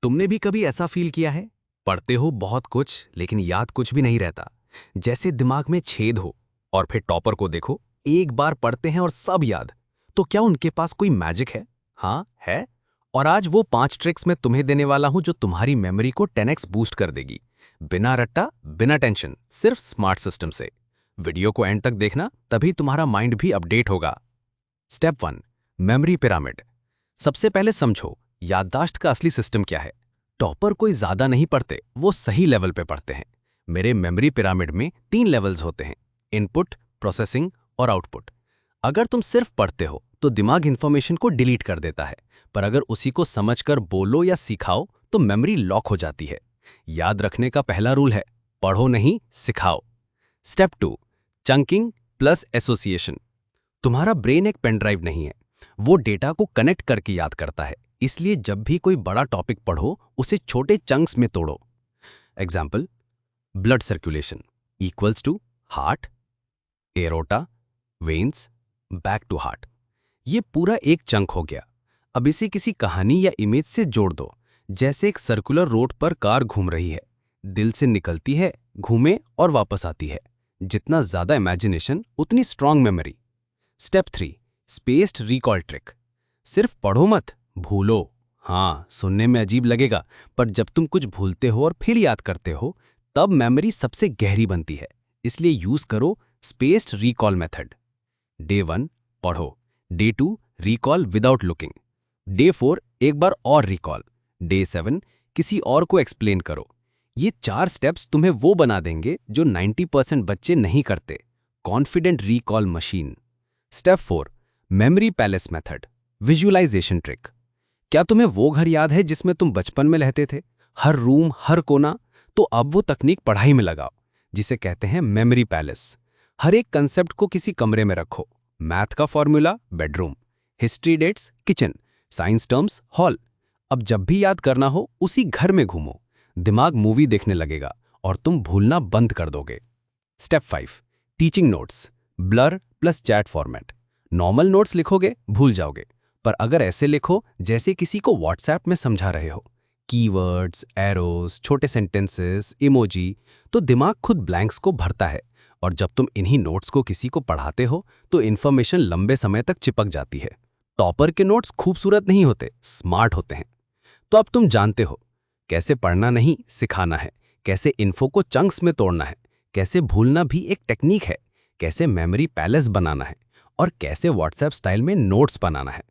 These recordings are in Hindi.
तुमने भी कभी ऐसा फील किया है? पढ़ते हो बहुत कुछ लेकिन याद कुछ भी नहीं रहता। जैसे दिमाग में छेद हो। और फिर टॉपर को देखो, एक बार पढ़ते हैं और सब याद। तो क्या उनके पास कोई मैजिक है? हाँ है। और आज वो 5 ट्रिक्स मैं तुम्हें देने वाला हूं जो तुम्हारी मेमोरी को 10x बूस्ट कर देगी। बिना रट्टा, बिना टेंशन, सिर्फ स्मार्ट सिस्टम से। वीडियो को एंड तक देखना, तभी तुम्हारा माइंड भी अपडेट होगा। Step 1, memory pyramid. सबसे पहले समझो, याददाश्त का असली सिस्टम क्या है। टॉपर कोई ज्यादा नहीं पढ़ते, वो सही लेवल पे पढ़ते हैं। मेरे मेमोरी पिरामिड में 3 लेवल्स होते हैं: इनपुट, प्रोसेसिंग और आउटपुट। अगर तुम सिर्फ पढ़ते हो तो दिमाग इंफॉर्मेशन को डिलीट कर देता है, पर अगर उसी को समझकर बोलो या सिखाओ तो मेमोरी लॉक हो जाती है। याद रखने का पहला रूल है, पढ़ो नहीं, सिखाओ। Step 2, chunking plus association. तुम्हारा ब्रेन एक पेन ड्राइव नहीं है, वो डेटा को कनेक्ट करके याद करता है। इसलिए जब भी कोई बड़ा टॉपिक पढ़ो, उसे छोटे चंक्स में तोड़ो। Example, blood circulation equals to heart, aorta, veins, back to heart. ये पूरा एक चंक हो गया। अब इसे किसी कहानी या इमेज से जोड़ दो। जैसे एक सर्कुलर रोड पर कार घूम रही है, दिल से निकलती है, घूमे और वापस आती है। जितना ज्यादा इमेजिनेशन उतनी strong memory. Step 3, spaced recall trick. सिर्फ पढ़ो मत, भूलो। हाँ, सुनने में अजीब लगेगा, पर जब तुम कुछ भूलते हो और फिर याद करते हो, तब मेमोरी सबसे गहरी बनती है। इसलिए यूज करो स्पेस्ड रिकॉल मेथड। डे 1 पढ़ो, day 2 recall without looking, day 4 एक बार और रिकॉल, डे 7 किसी और को एक्सप्लेन करो। ये 4 स्टेप्स तुम्हें वो बना देंगे जो 90% बच्चे नहीं करते। Confident recall machine. Step 4, memory palace method, visualisation trick. क्या तुम्हें वो घर याद है जिसमें तुम बचपन में रहते थे? हर रूम, हर कोना। तो अब वो तकनीक पढ़ाई में लगाओ, जिसे कहते हैं मेमोरी पैलेस। हर एक कंसेप्ट को किसी कमरे में रखो। मैथ का formula bedroom, history dates kitchen, science terms hall. अब जब भी याद करना हो, उसी घर में घूमो। दिमाग मूवी देखने लगेगा और तुम भूलना बंद कर दोगे। Step 5, teaching notes, blur plus chat format. Normal notes लिखोगे, भूल जाओगे, पर अगर ऐसे लिखो जैसे किसी को व्हाट्सएप में समझा रहे हो, कीवर्ड्स, एरोस, छोटे सेंटेंसेस, इमोजी, तो दिमाग खुद ब्लैंक्स को भरता है। और जब तुम इन्हीं नोट्स को किसी को पढ़ाते हो तो इन्फॉर्मेशन लंबे समय तक चिपक जाती है। टॉपर के नोट्स खूबसूरत नहीं होते, स्मार्ट होते हैं। तो अब तुम जानते हो कैसे पढ़ना नहीं, सिखाना है, कैसे इन्फो को चंक्स में तोड़ना है, कैसे भूलना भी एक टेक्निक है, कैसे मेमोरी पैलेस बनाना है, और कैसे व्हाट्सएप स्टाइल में नोट्स बनाना है।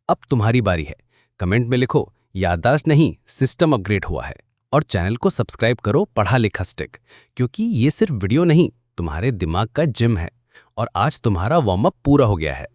अब तुम्हारी बारी है। कमेंट में लिखो, याददाश्त नहीं, सिस्टम अपग्रेड हुआ है। और चैनल को सब्सक्राइब करो पढ़ा लिखा स्टिक, क्योंकि ये सिर्फ वीडियो नहीं, तुम्हारे दिमाग का जिम है। और आज तुम्हारा वार्म अप पूरा हो गया है।